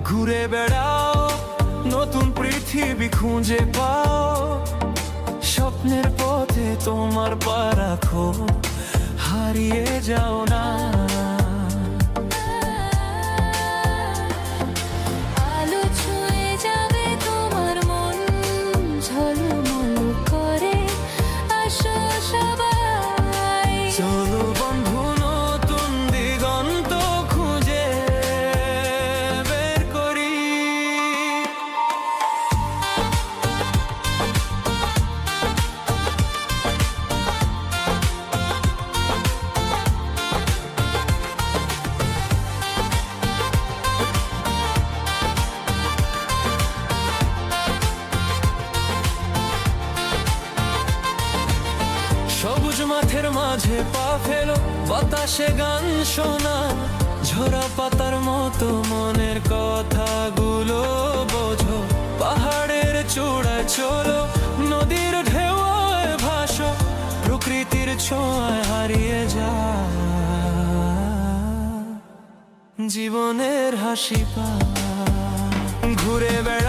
ঘুরে বেড়াও, নতুন পৃথিবী খুঁজে পাও, স্বপ্নের পথে তোমার পা রাখো, হারিয়ে যাও না। আলো ছুঁয়ে যাবে তোমার মন, ঝলমল করে আসো সবাই। চলো বন্ধু, নতুন দিগন্ত খুঁজে বের করি। সবুজ মাঠের মাঝে পা ফেলো, বাতাসে গান শোনা, ঝরা পাতার মতো মনের কথাগুলো বোঝো। পাহাড়ের চূড়ায় চলো, নদীর ঢেউয়ে ভাসো, প্রকৃতির ছোঁয়ায় হারিয়ে যা জীবনের হাসি পা। ঘুরে বেড়াও,